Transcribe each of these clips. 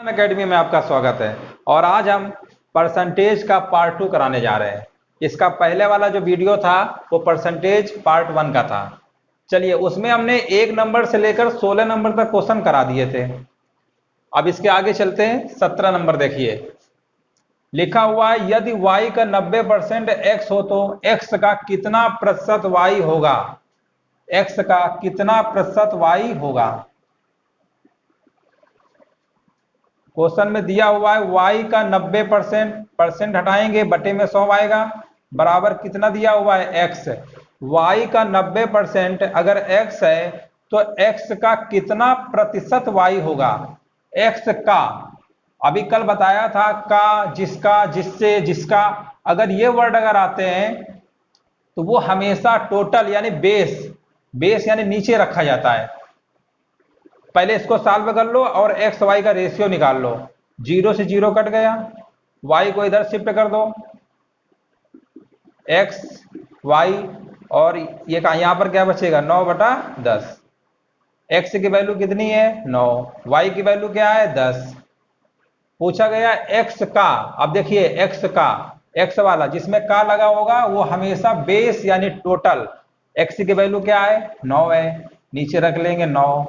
Academy में आपका स्वागत है। और आज हम परसेंटेज का पार्ट 2 कराने जा रहे हैं। इसका पहले वाला जो वीडियो था वो परसेंटेज पार्ट 1 का था। चलिए, उसमें हमने 1 नंबर से लेकर 16 नंबर तक क्वेश्चन करा दिए थे। अब इसके आगे चलते हैं। 17 नंबर देखिए, लिखा हुआ है यदि y का 90% x हो तो x का कितना प्रतिशत y होगा। x का कितना प्रतिशत y होगा। क्वेश्चन में दिया हुआ है y का 90%, परसेंट हटाएंगे बटे में 100 आएगा, बराबर कितना दिया हुआ है x। y का 90% अगर x है तो x का कितना प्रतिशत y होगा। x का अभी कल बताया था, का, जिसका, जिससे, जिसका, अगर ये वर्ड अगर आते हैं तो वो हमेशा टोटल यानी बेस यानी नीचे रखा जाता है। पहले इसको सॉल्व कर लो और एक्स वाई का रेशियो निकाल लो। 0 से 0 कट गया, y को इधर शिफ्ट कर दो, x y, और ये का यहां पर क्या बचेगा 9/10। x की वैल्यू कितनी है 9, y की वैल्यू क्या है 10। पूछा गया x का। अब देखिए x का, x वाला जिसमें का लगा होगा वो हमेशा बेस यानी टोटल। x की वैल्यू क्या है 9 है, नीचे रख लेंगे 9।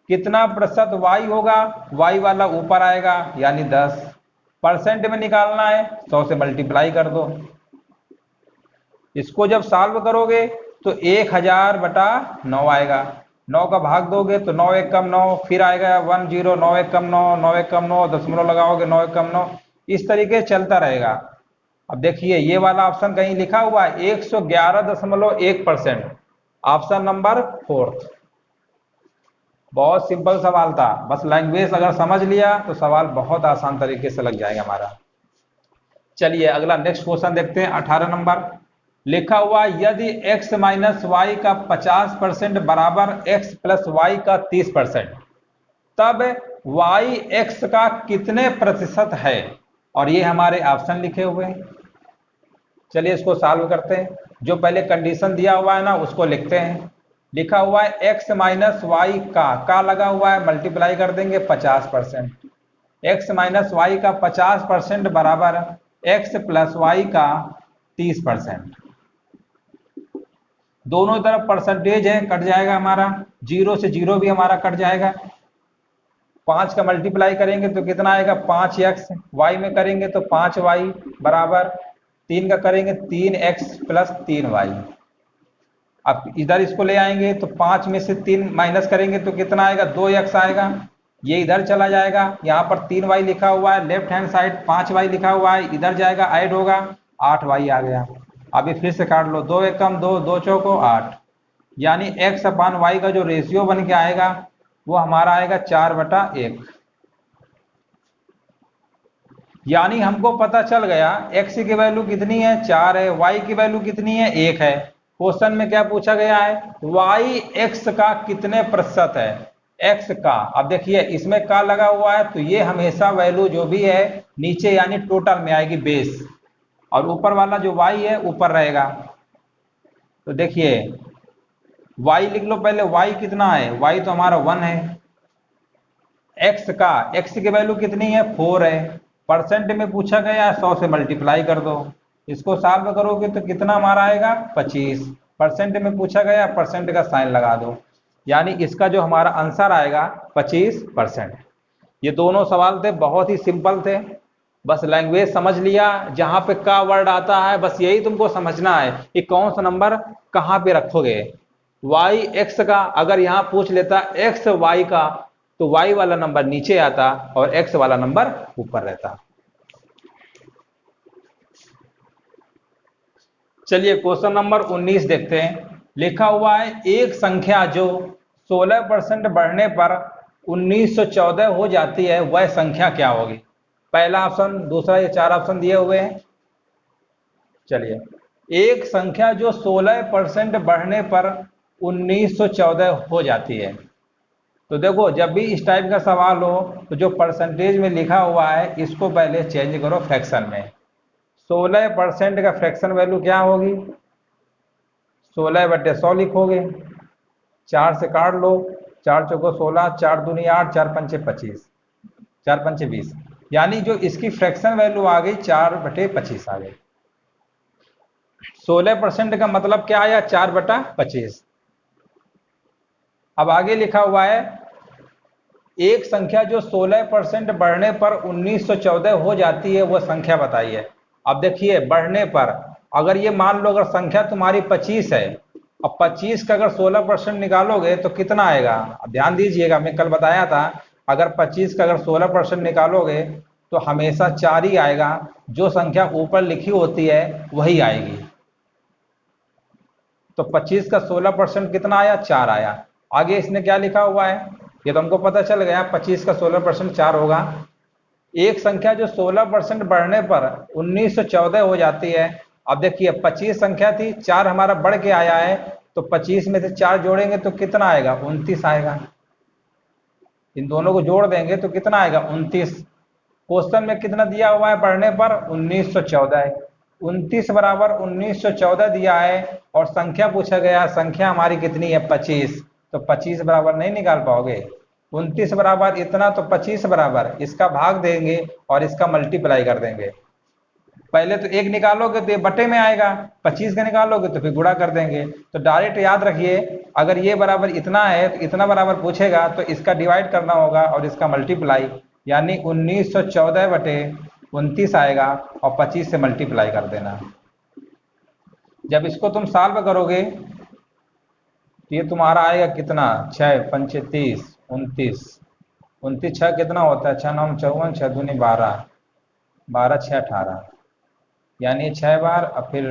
कितना प्रतिशत y होगा, y वाला ऊपर आएगा यानी 10। परसेंट में निकालना है 100 से मल्टीप्लाई कर दो। इसको जब सॉल्व करोगे तो 1000/9 आएगा। 9 का भाग दोगे तो 9 1 कम 9, फिर आएगा 1 0, 9 1 कम 9, 9 1 कम 9, दशमलव लगाओगे 9 1 कम 9, इस तरीके चलता रहेगा। अब देखिए ये वाला ऑप्शन कहीं लिखा हुआ है 111.1%, ऑप्शन नंबर 4। बहुत सिंपल सवाल था, बस लैंग्वेज अगर समझ लिया तो सवाल बहुत आसान तरीके से लग जाएगा हमारा। चलिए अगला नेक्स्ट क्वेश्चन देखते हैं। 18 नंबर लिखा हुआ यदि x माइनस वाई का 50% बराबर x प्लस वाई का 30%, तब y x का कितने प्रतिशत है। और ये हमारे ऑप्शन लिखे हुए हैं। चलिए इसको सॉल्व करते हैं। जो पहले कंडीशन दिया हुआ है ना उसको लिखते हैं। लिखा हुआ है x माइनस वाई का लगा हुआ है, मल्टीप्लाई कर देंगे 50%। x माइनस वाई का 50% बराबर x प्लस वाई का 30%। दोनों तरफ परसेंटेज है, कट जाएगा हमारा, 0 से 0 भी हमारा कट जाएगा। 5 का मल्टीप्लाई करेंगे तो कितना आएगा 5x, y में करेंगे तो 5y बराबर 3 का करेंगे 3x प्लस 3y। अब इधर इसको ले आएंगे तो 5 में से 3 माइनस करेंगे तो कितना आएगा 2x आएगा। ये इधर चला जाएगा, यहाँ पर 3y लिखा हुआ है, लेफ्ट हैंड साइड 5y लिखा हुआ है, इधर जाएगा ऐड होगा 8y आ गया। अभी फिर से काट लो, 2 एकम 2, 2 चौको 8, यानी x अपान वाई का जो रेशियो बन के आएगा वो हमारा आएगा 4/1। यानी हमको पता चल गया x की वैल्यू कितनी है 4 है, y की वैल्यू कितनी है 1 है। क्वेश्चन में क्या पूछा गया है y x का कितने प्रतिशत है, x का। अब देखिए इसमें का लगा हुआ है तो ये हमेशा वैल्यू जो भी है नीचे यानी टोटल में आएगी बेस, और ऊपर वाला जो y है ऊपर रहेगा। तो देखिए y लिख लो पहले, y कितना है, y तो हमारा 1 है। x की वैल्यू कितनी है 4 है, परसेंट में पूछा गया 100 से मल्टीप्लाई कर दो। इसको सॉल्व करोगे तो कितना हमारा आएगा 25, परसेंट में पूछा गया परसेंट का साइन लगा दो, यानी इसका जो हमारा आंसर आएगा 25%। ये दोनों सवाल थे, बहुत ही सिंपल थे, बस लैंग्वेज समझ लिया। जहां पे का वर्ड आता है बस यही तुमको समझना है कि कौन सा नंबर कहां पे रखोगे। y x का अगर यहां पूछ लेता x y का तो y वाला नंबर नीचे आता और x वाला नंबर ऊपर रहता। चलिए क्वेश्चन नंबर 19 देखते हैं। लिखा हुआ है एक संख्या जो 16% बढ़ने पर 1914 हो जाती है वह संख्या क्या होगी। पहला ऑप्शन, दूसरा, ये 4 ऑप्शन दिए हुए हैं। चलिए, एक संख्या जो 16% बढ़ने पर 1914 हो जाती है। तो देखो जब भी इस टाइप का सवाल हो तो जो परसेंटेज में लिखा हुआ है इसको पहले चेंज करो फ्रैक्शन में। 16% का फ्रैक्शन वैल्यू क्या होगी 16/100 लिखोगे, 4 से काट लो, 4 चौको 16, 4 दूनी 8, 4 पंचे 25, 4 पंचे 20, यानी जो इसकी फ्रैक्शन वैल्यू आ गई 4/25 आ गई। 16% का मतलब क्या आया, 4/25। अब आगे लिखा हुआ है एक संख्या जो 16% बढ़ने पर 1914 हो जाती है, वह संख्या बताइए। अब देखिए बढ़ने पर, अगर ये मान लो अगर संख्या तुम्हारी 25 है, अब 25 का अगर 16% निकालोगे तो कितना आएगा। अब ध्यान दीजिएगा, मैं कल बताया था अगर 25 का अगर 16% निकालोगे तो हमेशा 4 ही आएगा, जो संख्या ऊपर लिखी होती है वही आएगी। तो 25 का 16% कितना आया, 4 आया। आगे इसने क्या लिखा हुआ है, ये तो हमको पता चल गया 25 का 16% 4 होगा। एक संख्या जो 16% बढ़ने पर 1914 हो जाती है। अब देखिए 25 संख्या थी, 4 हमारा बढ़ के आया है, तो 25 में से 4 जोड़ेंगे तो कितना आएगा, 29 आएगा। इन दोनों को जोड़ देंगे तो कितना आएगा, 29। क्वेश्चन में कितना दिया हुआ है बढ़ने पर, 1914। 29 बराबर 1914 दिया है और संख्या पूछा गया, संख्या हमारी कितनी है, 25। तो 25 बराबर नहीं निकाल पाओगे। 29 बराबर इतना, तो 25 बराबर इसका भाग देंगे और इसका मल्टीप्लाई कर देंगे। पहले तो एक निकालोगे तो ये बटे में आएगा, 25 का निकालोगे तो फिर गुणा कर देंगे। तो डायरेक्ट याद रखिए, अगर ये बराबर इतना है तो इतना बराबर पूछेगा तो इसका डिवाइड करना होगा और इसका मल्टीप्लाई, यानी 1914/29 आएगा और 25 से मल्टीप्लाई कर देना। जब इसको तुम सॉल्व करोगे तो ये तुम्हारा आएगा कितना, 6 पंचे 30, 29। 29 छः कितना होता है, 6 9 54, 6 दूनी 12, 12 6 18, यानी 6 बार और फिर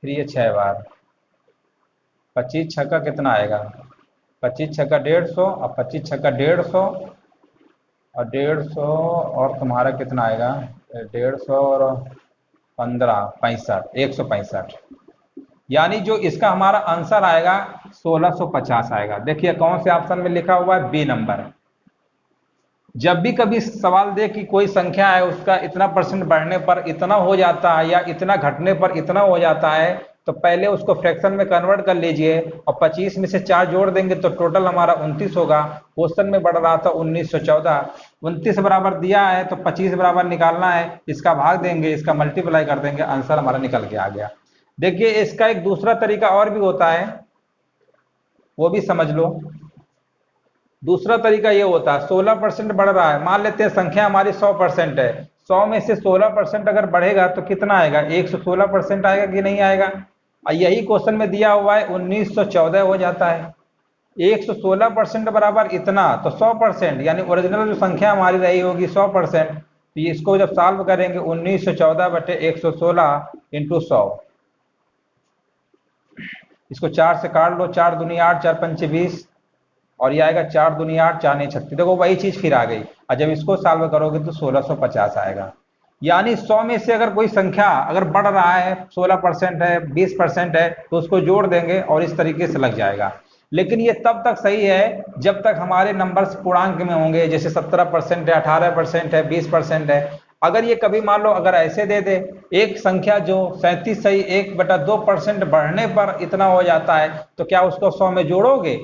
ये 6 बार। 25 छक्का कितना आएगा, 25 छक्का 150 और 25 छक्का 150 और 150 और तुम्हारा कितना आएगा, 150 और 15 65, 165। यानी जो इसका हमारा आंसर आएगा 1650 आएगा। देखिए कौन से ऑप्शन में लिखा हुआ है, बी नंबर। जब भी कभी सवाल दे कि कोई संख्या है उसका इतना परसेंट बढ़ने पर इतना हो जाता है या इतना घटने पर इतना हो जाता है, तो पहले उसको फ्रैक्शन में कन्वर्ट कर लीजिए और 25 में से 4 जोड़ देंगे तो टोटल हमारा 29 होगा। क्वेश्चन में बढ़ रहा था 1914। 29 बराबर दिया है तो 25 बराबर निकालना है, इसका भाग देंगे, इसका मल्टीप्लाई कर देंगे, आंसर हमारा निकल के आ गया। देखिए इसका एक दूसरा तरीका और भी होता है, वो भी समझ लो। दूसरा तरीका ये होता है 16% बढ़ रहा है, मान लेते हैं संख्या हमारी 100% है, 100 में से 16% अगर बढ़ेगा तो कितना आएगा, 116% आएगा कि नहीं आएगा। और यही क्वेश्चन में दिया हुआ है 1914 हो जाता है। 116% बराबर इतना, तो 100% यानी ओरिजिनल जो संख्या हमारी रही होगी 100%, तो इसको जब सॉल्व करेंगे 1914/116 इंटू 100, इसको 4 से काट लो, 4 दूनी 8, 4 पंचे 20 और ये आएगा 4 दूनी 8, 4 नहीं 36। देखो वही चीज फिर आ गई, और जब इसको सॉल्व करोगे तो 1650 आएगा। यानी 100 में से अगर कोई संख्या अगर बढ़ रहा है, 16% है, 20% है, तो उसको जोड़ देंगे और इस तरीके से लग जाएगा। लेकिन ये तब तक सही है जब तक हमारे नंबर्स पूर्णांक में होंगे, जैसे 17% है, 18% है, 20% है। अगर ये कभी मान लो अगर ऐसे दे दे, एक संख्या जो 37 सही 1/2% बढ़ने पर इतना हो जाता है, तो क्या उसको 100 में जोड़ोगे,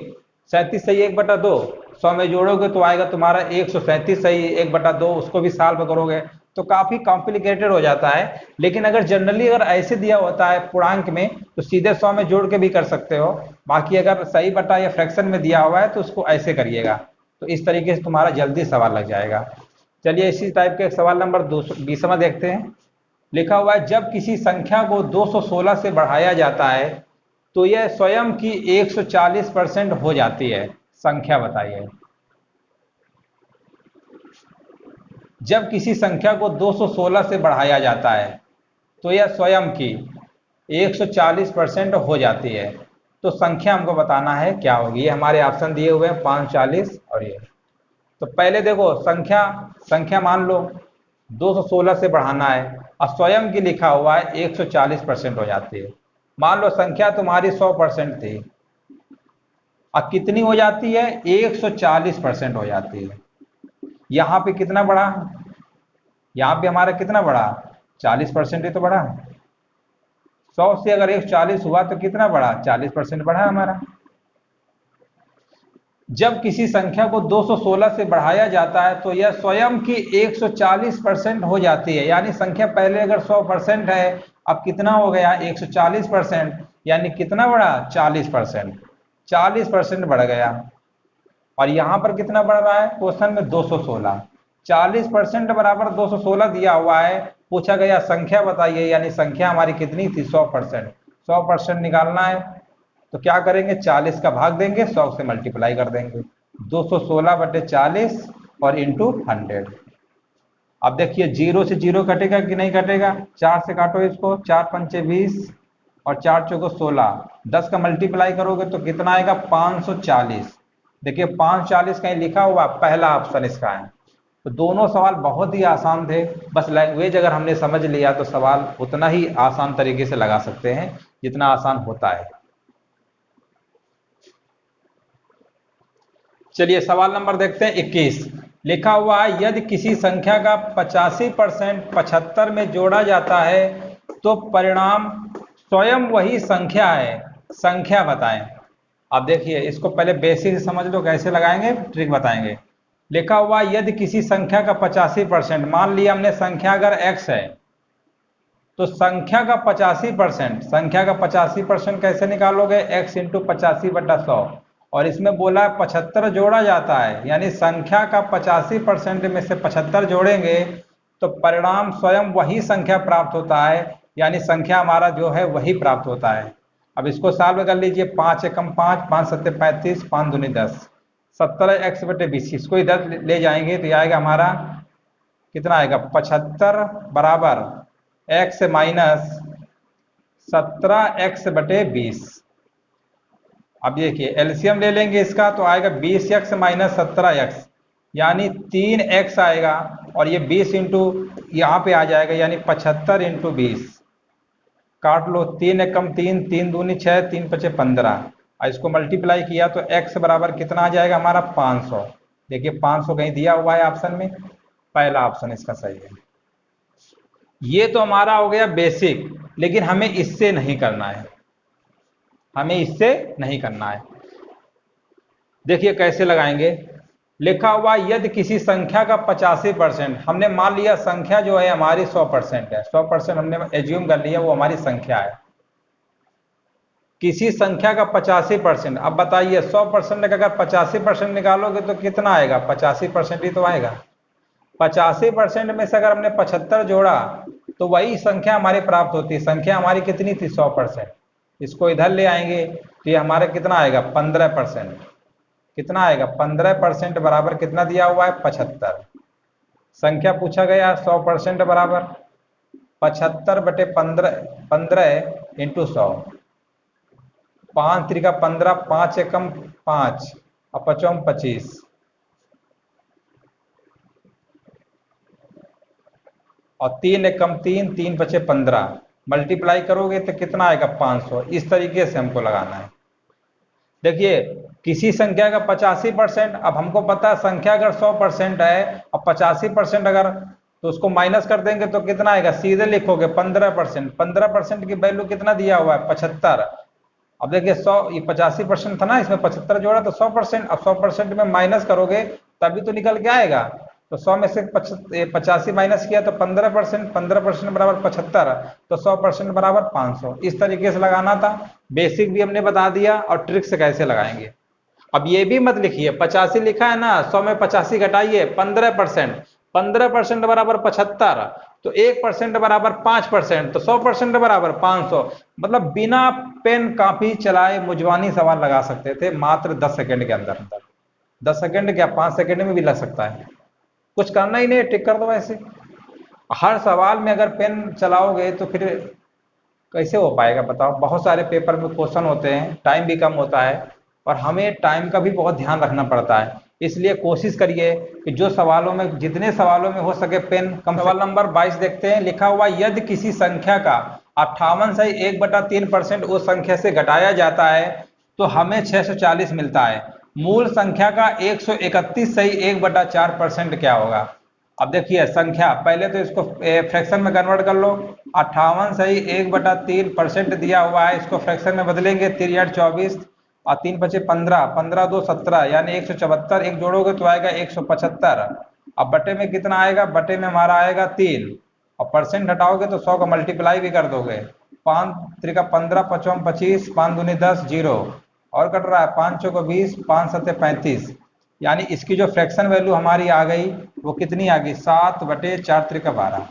37 सही 1/2, 100 में जोड़ोगे तो आएगा तुम्हारा 137 सही 1/2, उसको भी सॉल्व करोगे तो काफी कॉम्प्लिकेटेड हो जाता है। लेकिन अगर जनरली अगर ऐसे दिया होता है पूर्णांक में तो सीधे 100 में जोड़ के भी कर सकते हो। बाकी अगर सही बटा या फ्रैक्शन में दिया हुआ है तो उसको ऐसे करिएगा, तो इस तरीके से तुम्हारा जल्दी सवाल लग जाएगा। चलिए इसी टाइप के सवाल नंबर 20वां देखते हैं। लिखा हुआ है जब किसी संख्या को 216 से बढ़ाया जाता है तो यह स्वयं की 140% हो जाती है, संख्या बताइए। जब किसी संख्या को 216 से बढ़ाया जाता है तो यह स्वयं की 140% हो जाती है, तो संख्या हमको बताना है क्या होगी। ये हमारे ऑप्शन दिए हुए हैं 540 और ये। तो पहले देखो संख्या संख्या मान लो 216 से बढ़ाना है और स्वयं की लिखा हुआ है 140% हो जाती है। मान लो संख्या तुम्हारी 100% थी, अब कितनी हो जाती है, 140% हो जाती है। यहाँ पे कितना बढ़ा, यहाँ पे हमारा कितना बढ़ा, 40% ही तो बढ़ा। 100 से अगर 140 हुआ तो कितना बढ़ा, 40% बढ़ा हमारा। जब किसी संख्या को 216 से बढ़ाया जाता है तो यह स्वयं की 140% हो जाती है। यानी संख्या पहले अगर 100% है, अब कितना हो गया 140%, यानी कितना बढ़ा 40%, 40% बढ़ गया। और यहां पर कितना बढ़ रहा है क्वेश्चन में 216, 40% बराबर 216 दिया हुआ है। पूछा गया संख्या बताइए, यानी संख्या हमारी कितनी थी 100%, 100% निकालना है तो क्या करेंगे 40 का भाग देंगे, 100 से मल्टीप्लाई कर देंगे, 216/40 और इंटू 100। अब देखिए जीरो से जीरो कटेगा कि नहीं कटेगा, 4 से काटो इसको, 4 पंचे 20 और 4 चौको 16, 10 का मल्टीप्लाई करोगे तो कितना आएगा 540। देखिए 540 कहीं लिखा हुआ, पहला ऑप्शन इसका है। तो दोनों सवाल बहुत ही आसान थे, बस लैंग्वेज अगर हमने समझ लिया तो सवाल उतना ही आसान तरीके से लगा सकते हैं जितना आसान होता है। चलिए सवाल नंबर देखते हैं 21। लिखा हुआ है यदि किसी संख्या का 85% 75 में जोड़ा जाता है तो परिणाम स्वयं वही संख्या है, संख्या बताएं। अब देखिए इसको पहले बेसिक समझ लो, कैसे लगाएंगे ट्रिक बताएंगे। लिखा हुआ यदि किसी संख्या का 85%, मान लिया हमने संख्या अगर x है तो संख्या का 85%, संख्या का 85% कैसे निकालोगे, x इंटू 85/100। और इसमें बोला है 75 जोड़ा जाता है, यानी संख्या का 85% में से 75 जोड़ेंगे तो परिणाम स्वयं वही संख्या प्राप्त होता है, यानी संख्या हमारा जो है वही प्राप्त होता है। अब इसको सॉल्व कर लीजिए, 5 एकम 5, 5 सत्ते 35, 5 दूनी 10, 17x/20। इसको इधर ले जाएंगे तो आएगा हमारा कितना आएगा 75 बराबर x माइनस 17x/20। अब देखिए एलसीएम ले लेंगे इसका तो आएगा 20x माइनस 17x, यानी 3x आएगा, और ये 20 इंटू यहाँ पे आ जाएगा, यानी 75 इंटू 20। काट लो, 3 एकम 3, 3 दूनी 6, 3 पचे 15, और इसको मल्टीप्लाई किया तो x बराबर कितना आ जाएगा हमारा 500। देखिए 500 कहीं दिया हुआ है ऑप्शन में, पहला ऑप्शन इसका सही है। ये तो हमारा हो गया बेसिक, लेकिन हमें इससे नहीं करना है, हमें इससे नहीं करना है। देखिए कैसे लगाएंगे। लिखा हुआ यदि किसी संख्या का 85%, हमने मान लिया संख्या जो है हमारी 100% है, 100% हमने एज्यूम कर लिया वो हमारी संख्या है। किसी संख्या का 85%, अब बताइए 100% का अगर 85% निकालोगे तो कितना आएगा, 85% ही तो आएगा। 85% में से अगर हमने 75 जोड़ा तो वही संख्या हमारी प्राप्त होती है। संख्या हमारी कितनी थी 100%, इसको इधर ले आएंगे तो ये हमारा कितना आएगा 15%। कितना आएगा 15% बराबर कितना दिया हुआ है 75। संख्या पूछा गया 100% बराबर 75/15, 15 इंटू 100, 5 त्रिका 15, 5 एकम 5 और 5 25, और 3 एकम 3, 3 पचे 15, मल्टीप्लाई करोगे तो कितना आएगा 500। इस तरीके से हमको लगाना है। देखिए किसी संख्या का 85%, अब हमको पता है संख्या अगर 100% है और 85% अगर, तो उसको माइनस कर देंगे तो कितना आएगा, सीधे लिखोगे 15%। 15% की वैल्यू कितना दिया हुआ है 75। अब देखिए 100, ये 85% था ना, इसमें 75 जोड़ा तो 100%। अब 100% में माइनस करोगे तभी तो निकल के आएगा। तो 100 में से 85 माइनस किया तो 15%, 15% बराबर 75, तो 100% बराबर 500। इस तरीके से लगाना था। बेसिक भी हमने बता दिया और ट्रिक से कैसे लगाएंगे। अब ये भी मत लिखिए 85 लिखा है ना, 100 में 85 घटाइए 15%, 15% बराबर 75, तो 1% बराबर 5%, तो 100% बराबर 500। मतलब बिना पेन कापी चलाए मुजवानी सवाल लगा सकते थे मात्र 10 सेकंड के अंदर अंदर। 10 सेकंड क्या 5 सेकंड में भी लग सकता है, कुछ करना ही नहीं, टिक कर दो ऐसे। हर सवाल में अगर पेन चलाओगे तो फिर कैसे हो पाएगा बताओ। बहुत सारे पेपर में क्वेश्चन होते हैं, टाइम भी कम होता है, और हमें टाइम का भी बहुत ध्यान रखना पड़ता है। इसलिए कोशिश करिए कि जो सवालों में, जितने सवालों में हो सके पेन कम। सवाल नंबर 22 देखते हैं। लिखा हुआ यदि किसी संख्या का 58 से 1/3% उस संख्या से घटाया जाता है तो हमें 640 मिलता है। मूल संख्या का 131 से 1/4% क्या होगा। अब देखिए संख्या, पहले तो इसको फ्रैक्शन में कन्वर्ट कर लो। 58 से 1/3% दिया हुआ है, इसको फ्रैक्शन में बदलेंगे 3 8 24, और 3×5 = 15, 15×2 = 17, यानी 174, एक जोड़ोगे तो आएगा 175। अब बटे में कितना आएगा, बटे में हमारा आएगा 3, और परसेंट हटाओगे तो 100 का मल्टीप्लाई भी कर दोगे। 5×3 = 15, 5×5 = 25, 5×2 = 10, 0 और कट रहा है, 5×4 = 20, 5×7 = 35, यानी इसकी जो फ्रैक्शन वैल्यू हमारी आ गई वो कितनी आ गई, 7/4 × 12।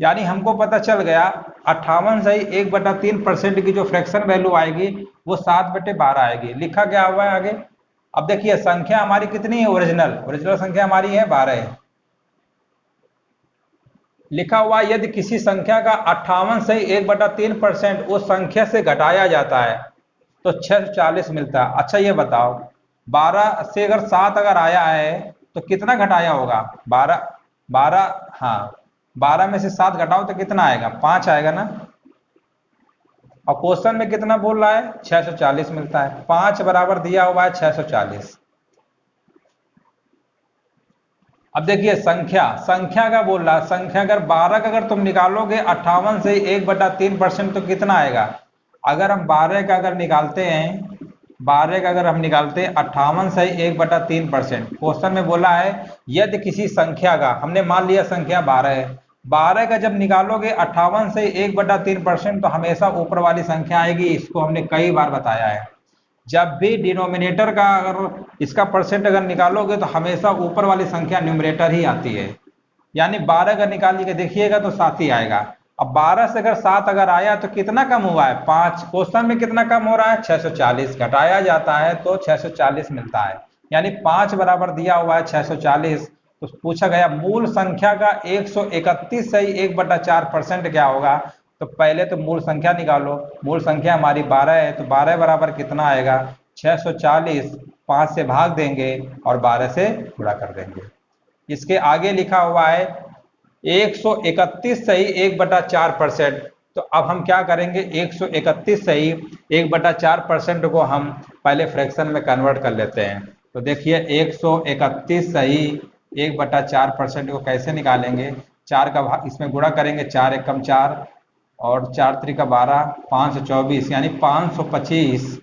यानी हमको पता चल गया 58 से 1/3% की जो फ्रैक्शन वैल्यू आएगी वो 7/12 आएगी। लिखा क्या हुआ है आगे, अब देखिए संख्या हमारी कितनी है, ओरिजिनल संख्या हमारी है 12 है। लिखा हुआ यदि किसी संख्या का 58 से 1/3% उस संख्या से घटाया जाता है तो 640 मिलता है। अच्छा ये बताओ 12 से अगर 7 अगर आया है तो कितना घटाया होगा, 12, हाँ 12 में से 7 घटाओ तो कितना आएगा, 5 आएगा ना। और क्वेश्चन में कितना बोल रहा है, 640 मिलता है। 5 बराबर दिया हुआ है 640। अब देखिए संख्या का बोल रहा है, संख्या अगर 12 का अगर तुम निकालोगे 58 से 1/3% तो कितना आएगा। अगर हम 12 का अगर निकालते हैं, 12 का अगर हम निकालते हैं 58 से 1/3%, क्वेश्चन में बोला है यदि किसी संख्या का, हमने मान लिया संख्या 12 है, 12 का जब निकालोगे 58 से 1/3% तो हमेशा ऊपर वाली संख्या आएगी। इसको हमने कई बार बताया है, जब भी डिनोमिनेटर का अगर इसका परसेंट अगर निकालोगे तो हमेशा ऊपर वाली संख्या न्यूमरेटर ही आती है। यानी 12 का निकाल के देखिएगा तो 7 ही आएगा। अब 12 से अगर 7 अगर आया तो कितना कम हुआ है, 5। क्वेश्चन में कितना कम हो रहा है, 640। घटाया जाता है तो 640 मिलता है, यानी 5 बराबर दिया हुआ है 640। तो पूछा गया मूल संख्या का 131 से 1/4% क्या होगा। तो पहले तो मूल संख्या निकालो, मूल संख्या हमारी 12 है तो 12 बराबर कितना आएगा, 640, 5 से भाग देंगे और 12 से गुणा कर देंगे। इसके आगे लिखा हुआ है 131 सही 1/4%। तो अब हम क्या करेंगे, 131 सही 1/4% को हम पहले फ्रैक्शन में कन्वर्ट कर लेते हैं। तो देखिए 131 सही 1/4% को कैसे निकालेंगे, 4 का भाग इसमें गुणा करेंगे, 4 × 1 = 4 और 4×3 = 12, 5 × 24 यानी 525,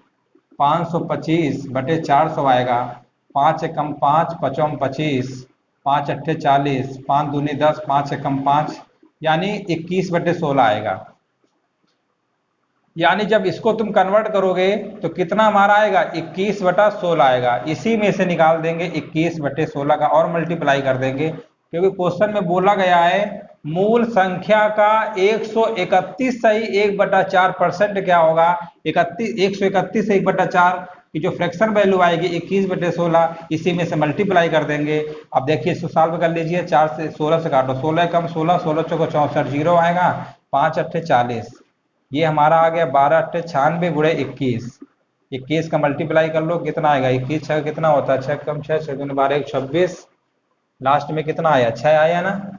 525/400 आएगा। 5 × 1 = 5, 5 × 25, 5 × 8 = 40, 5 × 2 = 10, 5 × 1 = 5 यानी 21/16 आएगा। यानी जब इसको तुम कन्वर्ट करोगे तो कितना हमारा आएगा, 21/16 आएगा। इसी में से निकाल देंगे 21/16 का और मल्टीप्लाई कर देंगे, क्योंकि क्वेश्चन में बोला गया है मूल संख्या का 131 सही 1/4% क्या होगा, 131 से 1/4 की जो फ्रैक्शन वैल्यू आएगी 21/16, इसी में से मल्टीप्लाई कर देंगे। अब देखिए इसको सॉल्व कर लीजिए, 4 से 16 से काटो, 16 कम 16, 16 चौको 64, 0 आएगा, 5 8 40, ये हमारा आ गया 12 8 96 गुणे 21। 21 का मल्टीप्लाई कर लो कितना आएगा, 21 6 कितना होता है, 6 कम 6, 6 दूनी 12, 26, लास्ट में कितना आया, 6 आया ना।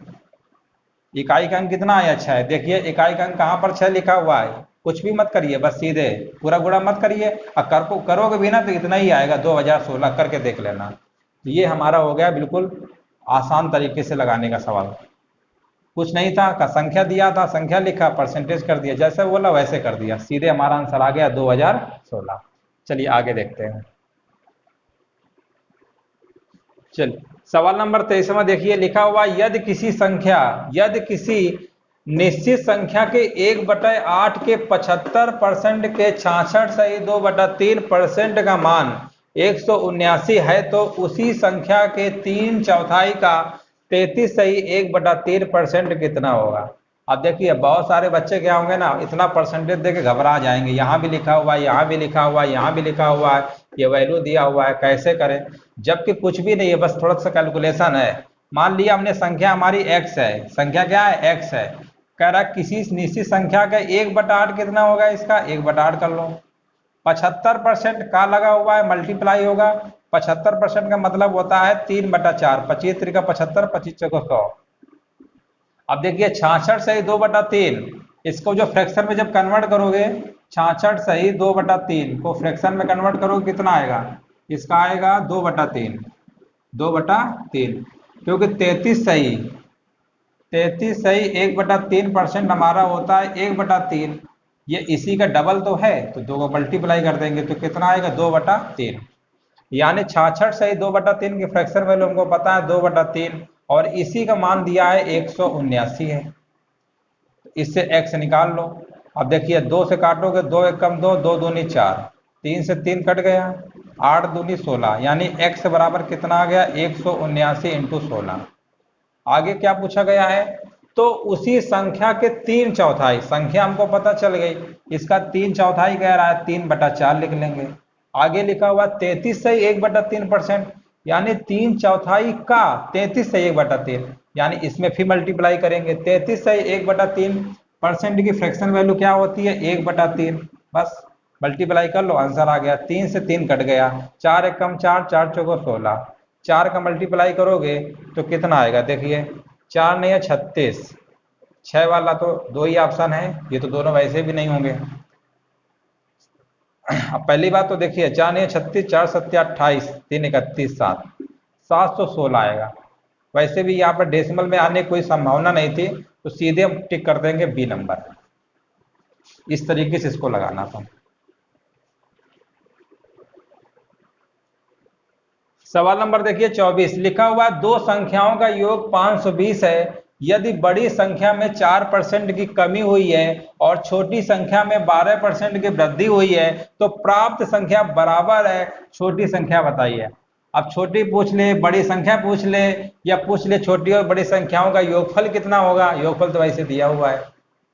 इकाई का अंक कितना आया, 6। देखिए इकाई का अंक कहाँ पर 6 लिखा हुआ है, कुछ भी मत करिए, बस सीधे पूरा गुणा मत करिए, और करोगे भी ना तो इतना ही आएगा, 2016 करके देख लेना। तो ये हमारा हो गया बिल्कुल आसान तरीके से लगाने का सवाल। कुछ नहीं था, का संख्या दिया था, संख्या लिखा, परसेंटेज कर दिया, जैसे बोला वैसे कर दिया, सीधे हमारा आंसर आ गया 2016। चलिए आगे देखते हैं। चलिए सवाल नंबर 23वां देखिए, लिखा हुआ यदि किसी निश्चित संख्या के 1/8 के 75% के 66 सही 2/3% का मान 179 है तो उसी संख्या के 3/4 का 33 सही 1/3% कितना होगा। अब देखिए बहुत सारे बच्चे क्या होंगे ना, इतना परसेंटेज देके घबरा जाएंगे, यहाँ भी लिखा हुआ है, यहाँ भी लिखा हुआ है, यहाँ भी लिखा हुआ है, ये वैल्यू दिया हुआ है, कैसे करें, जबकि कुछ भी नहीं है, बस थोड़ा सा कैलकुलेशन है। मान लिया हमने संख्या हमारी x है, संख्या क्या है, x है, कह रहा किसी निश्चित संख्या का 1/8 कितना होगा, इसका 1/8 कर लो। 75% का लगा हुआ है, मल्टीप्लाई होगा, 75% का मतलब होता है 3/4, 25 3 × 75, 25 4 100। अब देखिए 66 सही 2/3, इसको जो फ्रैक्शन में जब कन्वर्ट करोगे, 66 सही 2/3 को फ्रैक्शन में कन्वर्ट करोगे कितना आएगा, इसका आएगा 2/3, 2/3, क्योंकि 33 सही 1/3% हमारा होता है 1/3, ये इसी का डबल तो है, तो 2 को मल्टीप्लाई कर देंगे तो कितना आएगा 2/3, यानी 66 से ही 2/3 की फ्रैक्शन वैल्यू हमको पता है 2/3, और इसी का मान दिया है 179 है। इससे x निकाल लो। अब देखिए 2 से काटोगे, 2 एकम 2, 2 दूनी 4, 3 से 3 कट गया, 8 दूनी 16, यानी x बराबर कितना आ गया 179 × 16। आगे क्या पूछा गया है, तो उसी संख्या के 3/4, संख्या हमको पता चल गई, इसका 3/4 कह रहा है, 3/4 लिख लेंगे। आगे लिखा हुआ 33 से 1/3%, यानी 3/4 का 33 से 1/3, यानी इसमें फिर मल्टीप्लाई करेंगे। 33 से 1/3% की फ्रैक्शन वैल्यू क्या होती है 1/3, बस मल्टीप्लाई कर लो, आंसर आ गया। 3 से 3 कट गया, 4 एकम 4, 4 चौको 16, 4 का मल्टीप्लाई करोगे तो कितना आएगा, देखिए 4 नहीं है 36, 6 वाला तो 2 ही ऑप्शन है, ये तो दोनों वैसे भी नहीं होंगे। अब पहली बात तो देखिए 4 नहीं है 36, 4 7 28, 3 31 7, 716 आएगा। वैसे भी यहाँ पर डेसिमल में आने की कोई संभावना नहीं थी, तो सीधे हम टिक कर देंगे बी नंबर। इस तरीके से इसको लगाना था। सवाल नंबर देखिए 24, लिखा हुआ दो संख्याओं का योग 520 है। यदि बड़ी संख्या में 4% की कमी हुई है और छोटी संख्या में 12% की वृद्धि हुई है, तो प्राप्त संख्या बराबर है, छोटी संख्या बताइए। अब छोटी पूछ ले, बड़ी संख्या पूछ ले, या पूछ ले छोटी और बड़ी संख्याओं का योगफल कितना होगा। योगफल तो वैसे दिया हुआ है,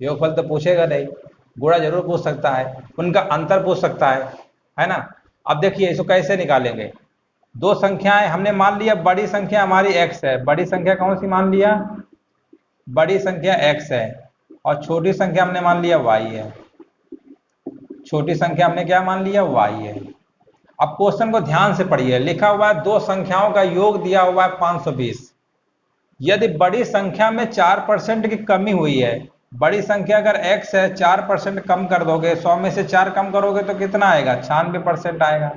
योगफल तो पूछेगा नहीं, गुणा जरूर पूछ सकता है, उनका अंतर पूछ सकता है ना। अब देखिए इसको कैसे निकालेंगे। दो संख्याएं हमने मान लिया, बड़ी संख्या हमारी x है, बड़ी संख्या कौन सी मान लिया, बड़ी संख्या x है, और छोटी संख्या हमने मान लिया y है, छोटी संख्या हमने क्या मान लिया y है। अब क्वेश्चन को ध्यान से पढ़िए, लिखा हुआ है दो संख्याओं का योग दिया हुआ है 520। यदि बड़ी संख्या में 4% की कमी हुई है, बड़ी संख्या अगर x है, 4% कम कर दोगे, 100 में से 4 कम करोगे तो कितना आएगा 96% आएगा।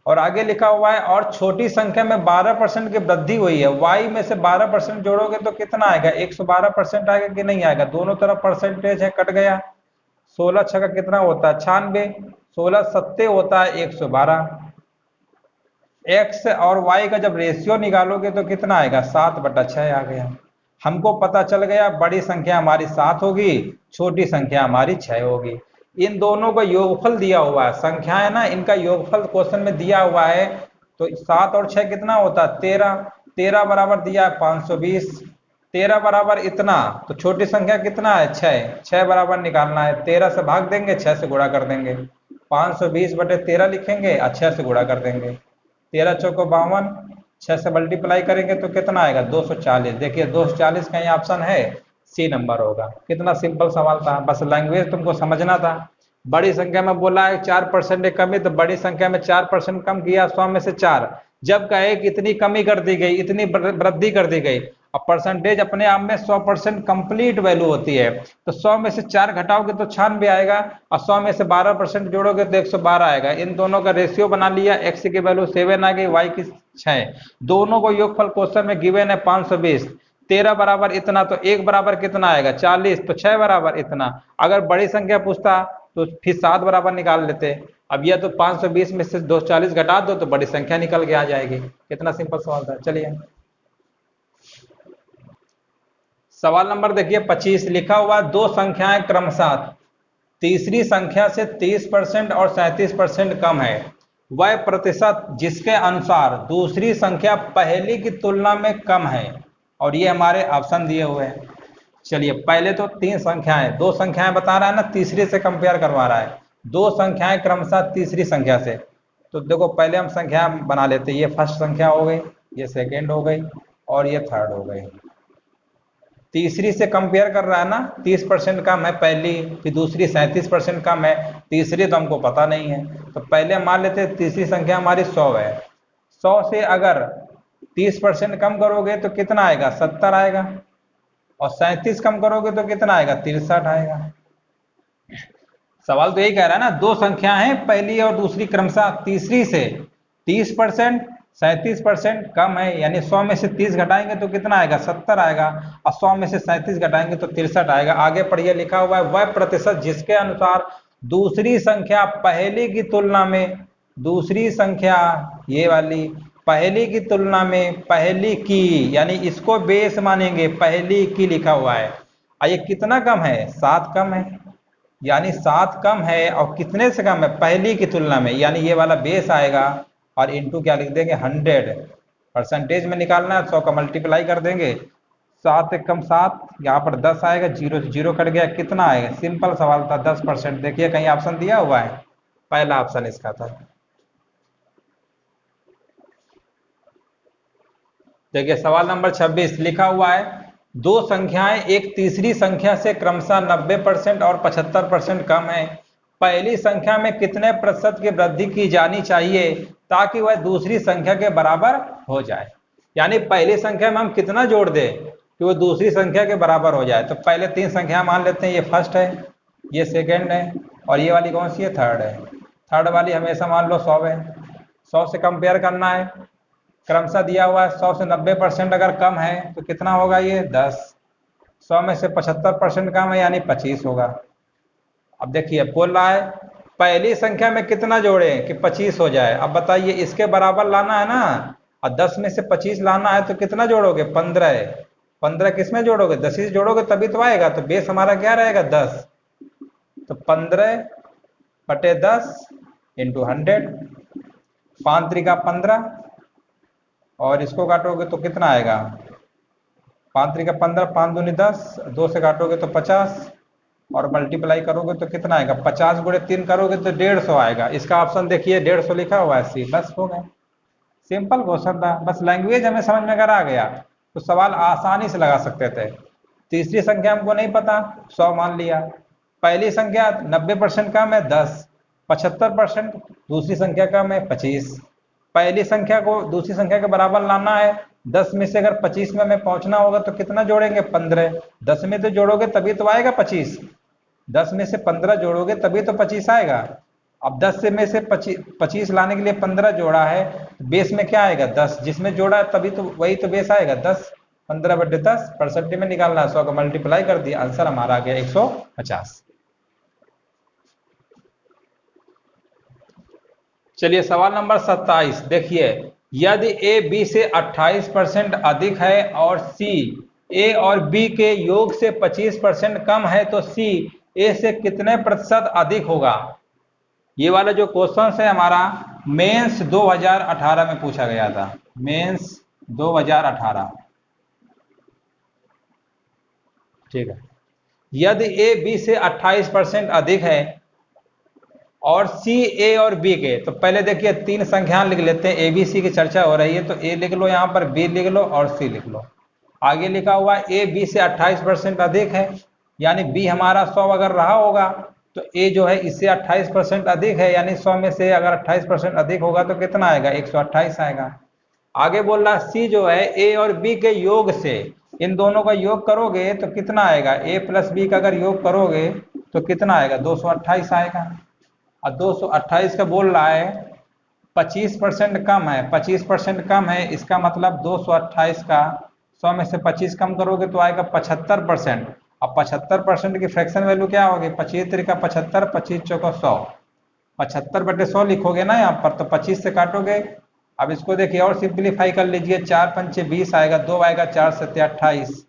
और आगे लिखा हुआ है और छोटी संख्या में 12% की वृद्धि हुई है, y में से 12% जोड़ोगे तो कितना आएगा 112% आएगा कि नहीं आएगा, दोनों तरफ परसेंटेज है, कट गया। 16 छक्का कितना होता है 96, 16 सत्ते होता है 112। x और y का जब रेशियो निकालोगे तो कितना आएगा 7/6 आ गया। हमको पता चल गया बड़ी संख्या हमारी 7 होगी, छोटी संख्या हमारी 6 होगी। इन दोनों का योगफल दिया हुआ है, संख्या है ना, इनका योगफल क्वेश्चन में दिया हुआ है। तो 7 और 6 कितना होता है 13, 13 बराबर दिया है 520, 13 बराबर इतना, तो छोटी संख्या कितना है 6, 6 बराबर निकालना है, 13 से भाग देंगे, 6 से गुणा कर देंगे, 520/13 लिखेंगे और 6 से गुणा कर देंगे, 13 चौको 52, 6 से मल्टीप्लाई करेंगे तो कितना आएगा 240। देखिए 240 का ही ऑप्शन है, सी नंबर होगा। कितना सिंपल सवाल था, बस लैंग्वेज तुमको समझना था। बड़ी संख्या में बोला है 4% कमी, तो बड़ी संख्या में 4% कम किया, 100 में से 4, जब कहे कि इतनी कमी कर दी गई, इतनी वृद्धि कर दी गई। अब परसेंटेज अपने आप में 100% कंप्लीट वैल्यू होती है, तो 100 में से 4 घटाओगे तो 96 आएगा, और 100 में से 12% जोड़ोगे तो 112 आएगा। इन दोनों का रेशियो बना लिया, x की वैल्यू 7 आ गई, y की 6, दोनों को योगफल क्वेश्चन में गिवन है 520। 13 बराबर इतना, तो 1 बराबर कितना आएगा 40, तो 6 बराबर इतना। अगर बड़ी संख्या पूछता तो फिर 7 बराबर निकाल लेते। अब यह तो 520 में से 240 घटा दो तो बड़ी संख्या निकल के आ जाएगी। कितना सिंपल सवाल था। चलिए सवाल नंबर देखिए 25, लिखा हुआ दो संख्याएं क्रमशः तीसरी संख्या से 30% और 37% कम है, वह प्रतिशत जिसके अनुसार दूसरी संख्या पहली की तुलना में कम है। और ये हमारे ऑप्शन दिए हुए हैं। चलिए पहले तो 3 संख्याएं, 2 संख्याएं बता रहा है ना, तीसरी से कंपेयर करवा रहा है, 2 संख्याएं क्रमशः तीसरी संख्या से। तो देखो पहले हम संख्या बना लेते हैं, ये फर्स्ट संख्या हो गई, ये सेकेंड हो गई, और ये थर्ड हो गई। तीसरी से कंपेयर कर रहा है ना, 30% कम है पहली, फिर दूसरी 37% कम है, तीसरी तो हमको पता नहीं है। तो पहले मान लेते हैं तीसरी संख्या हमारी 100 है, 100 से अगर 30% कम करोगे तो कितना आएगा 70 आएगा, और 37 कम करोगे तो कितना आएगा 63 आएगा। सवाल तो यही कह रहा है ना, दो संख्या है पहली और दूसरी क्रमशः तीसरी से 30%, 37% कम है, यानी 100 में से 30 घटाएंगे तो कितना आएगा, 70 आएगा, और 100 में से 37 घटाएंगे तो 63 आएगा। आगे पढ़िए, लिखा हुआ है वह प्रतिशत जिसके अनुसार दूसरी संख्या पहली की तुलना में, दूसरी संख्या ये वाली पहली की तुलना में पहली की, यानी इसको बेस मानेंगे, पहली की लिखा हुआ है, और ये कितना कम है, 7 कम है, यानी 7 कम है, और कितने से कम है, पहली की तुलना में, यानी ये वाला बेस आएगा, और इनटू क्या लिख देंगे, 100, परसेंटेज में निकालना है, 100 का मल्टीप्लाई कर देंगे, 7 एक कम 7, यहाँ पर 10 आएगा, जीरो से जीरो कट गया, कितना आएगा, सिंपल सवाल था, 10%। देखिए कहीं ऑप्शन दिया हुआ है, पहला ऑप्शन इसका था। देखिए सवाल नंबर 26 लिखा हुआ है, दो संख्याएं एक तीसरी संख्या से क्रमशः 90% और 75% कम है, पहली संख्या में कितने प्रतिशत की वृद्धि की जानी चाहिए ताकि वह दूसरी संख्या के बराबर हो जाए। यानी पहली संख्या में हम कितना जोड़ दें कि वो दूसरी संख्या के बराबर हो जाए। तो पहले 3 संख्या मान लेते हैं, ये फर्स्ट है, ये सेकेंड है, और ये वाली कौन सी है, थर्ड है। थर्ड वाली हमेशा मान लो 100 है, 100 से कंपेयर करना है, क्रमशः दिया हुआ है 100 से 90% अगर कम है तो कितना होगा, ये 10, 100 में से 75% कम है यानी 25 होगा। अब देखिए बोल रहा है पहली संख्या में कितना जोड़े कि 25 हो जाए। अब बताइए इसके बराबर लाना है ना, और 10 में से 25 लाना है तो कितना जोड़ोगे, 15। 15 किस में जोड़ोगे, 10 से जोड़ोगे तभी तो आएगा, तो बेस हमारा क्या रहेगा, 10। तो 15/10 इंटू 100, 5 त्रिका 15, और इसको काटोगे तो कितना आएगा, 5 त्रिका 15, 5 दूनी 10, 2 से काटोगे तो 50, और मल्टीप्लाई करोगे तो कितना आएगा, 50 गुणे 3 करोगे तो 150 आएगा। इसका ऑप्शन देखिए 150 लिखा हुआ है, सी। बस हो गए, सिंपल क्वेश्चन था, बस लैंग्वेज हमें समझ में अगर आ गया तो सवाल आसानी से लगा सकते थे। तीसरी संख्या हमको नहीं पता, 100 मान लिया, पहली संख्या 90% कम है 10, 75% दूसरी संख्या कम है 25, पहली संख्या को दूसरी संख्या के बराबर लाना है, 10 में से अगर 25 में हमें पहुंचना होगा तो कितना जोड़ेंगे, 15, 10 में तो जोड़ोगे तभी तो आएगा 25, 10 में से 15 जोड़ोगे तभी तो 25 आएगा। अब 10 से में से 25 लाने के लिए 15 जोड़ा है, बेस में क्या आएगा, 10, जिसमें जोड़ा है तभी तो वही तो बेस आएगा 10, 15/10, परसेंटेज में निकालना है, 100 का मल्टीप्लाई कर दिया, आंसर हमारा आ गया 150। चलिए सवाल नंबर 27 देखिए, यदि ए बी से 28% अधिक है और सी ए और बी के योग से 25% कम है तो सी ए से कितने प्रतिशत अधिक होगा। ये वाला जो क्वेश्चन है हमारा मेंस 2018 में पूछा गया था, मेंस 2018, ठीक है। यदि ए बी से 28% अधिक है और सी ए और बी के, तो पहले देखिए 3 संख्या लिख लेते हैं, ए बी सी की चर्चा हो रही है तो ए लिख लो, यहाँ पर बी लिख लो और सी लिख लो। आगे लिखा हुआ है ए बी से 28% अधिक है, यानी बी हमारा 100 अगर रहा होगा तो ए जो है इससे 28% अधिक है, यानी 100 में से अगर 28% अधिक होगा तो कितना आएगा, 128 आएगा। आगे बोल रहा सी जो है ए और बी के योग से, इन दोनों का योग करोगे तो कितना आएगा, ए प्लस बी का अगर योग करोगे तो कितना आएगा, 228 आएगा। और 228 का बोल रहा है 25% कम है, 25% कम है, इसका मतलब 228 का 100 में से 25 कम करोगे तो आएगा 75%। अब 75% की फ्रैक्शन वैल्यू क्या होगी, 25 त्रिका 75, 25 चौका 100, 75/100 लिखोगे ना यहाँ पर, तो 25 से काटोगे। अब इसको देखिए और सिंप्लीफाई कर लीजिए, 4 पंचे 20 आएगा, 2 आएगा, 4 सत्ते 28,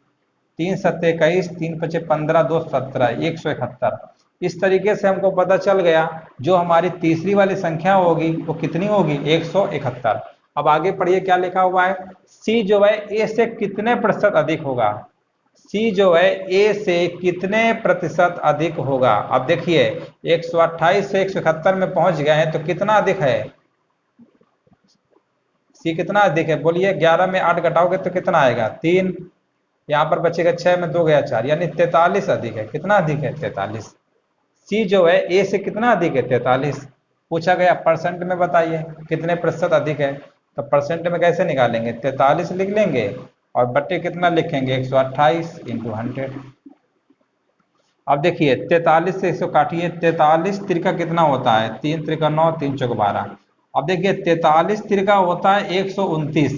3 सत्ते 21, 3 पंचे 15, 2 17, 171। इस तरीके से हमको पता चल गया जो हमारी तीसरी वाली संख्या होगी वो कितनी होगी, 171। अब आगे पढ़िए क्या लिखा हुआ है, सी जो है ए से कितने प्रतिशत अधिक होगा, सी जो है ए से कितने प्रतिशत अधिक होगा। अब देखिए 128 से 171 में पहुंच गए हैं तो कितना अधिक है, सी कितना अधिक है, बोलिए 11 में 8 घटाओगे तो कितना आएगा, 3, यहाँ पर बचेगा 6 में 2 गया 4, यानी 43 अधिक है। कितना अधिक है, 43। सी जो है ए से कितना अधिक है, 43। पूछा गया परसेंट में बताइए कितने प्रतिशत अधिक है, तो परसेंट में कैसे निकालेंगे, 43 लिख लेंगे और बट्टे कितना लिखेंगे, 128 इंटू 100। अब देखिए 43 से इसको काटिए, 43 त्रिका कितना होता है, 3 त्रिका 9, 3 चौक 12, अब देखिए 43 तिरका होता है 129,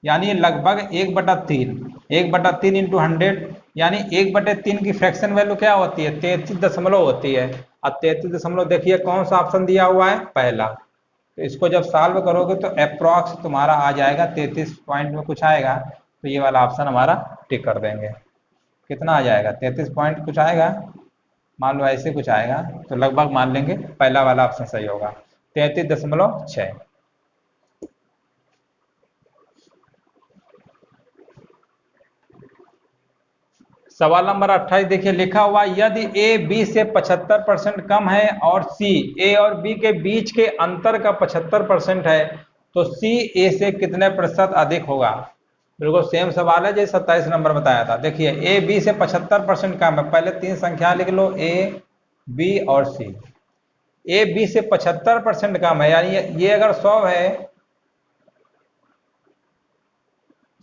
यानी लगभग 1/3, 1/3 इंटू 100, यानी 1/3 की फ्रैक्शन वैल्यू क्या होती है? 33 होती है। अब 33 देखिए कौन सा ऑप्शन दिया हुआ है? पहला। तो इसको जब सॉल्व करोगे तो अप्रॉक्स तुम्हारा आ जाएगा 33 पॉइंट में कुछ आएगा, तो ये वाला ऑप्शन हमारा टिक कर देंगे। कितना आ जाएगा? 33 पॉइंट कुछ आएगा, मान लो ऐसे कुछ आएगा, तो लगभग मान लेंगे पहला वाला ऑप्शन सही होगा, 33.6। सवाल नंबर 28 देखिए, लिखा हुआ यदि ए बी से 75% कम है और सी ए और बी के बीच के अंतर का 75% है, तो सी ए से कितने प्रतिशत अधिक होगा? बिल्कुल सेम सवाल है जैसे 27 नंबर बताया था। देखिए ए बी से 75% कम है, पहले 3 संख्या लिख लो, ए बी और सी। ए बी से 75% कम है, यानी ये अगर 100 है,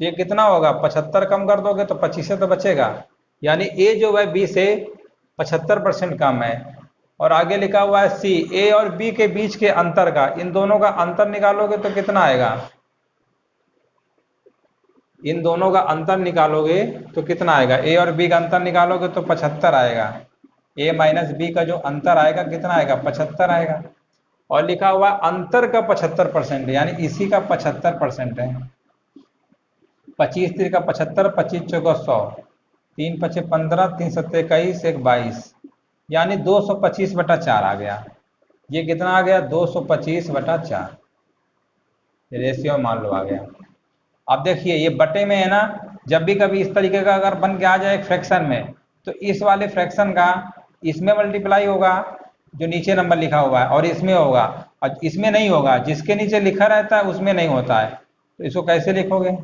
ये कितना होगा? 75 कम कर दोगे तो 25 से तो बचेगा, यानी ए जो है बी से 75% कम है। और आगे लिखा हुआ है सी ए और बी के बीच के अंतर का, इन दोनों का अंतर निकालोगे तो कितना आएगा? इन दोनों का अंतर निकालोगे तो कितना आएगा? ए और बी का अंतर निकालोगे तो 75 आएगा। ए माइनस बी का जो अंतर आएगा कितना आएगा? 75 आएगा। और लिखा हुआ अंतर का 75%, यानी इसी का 75% है। 25 3 का 75, 25 चौका 100, 3 5 15, 3 7 21, 1 22, यानी 225/4 आ गया। ये कितना आ गया? 225/4, रेशियो मान लो आ गया। अब देखिए ये बटे में है ना, जब भी कभी इस तरीके का अगर बन के आ जाए फ्रैक्शन में, तो इस वाले फ्रैक्शन का इसमें मल्टीप्लाई होगा जो नीचे नंबर लिखा हुआ है, और इसमें होगा, और इसमें नहीं होगा, जिसके नीचे लिखा रहता है उसमें नहीं होता है। तो इसको कैसे लिखोगे?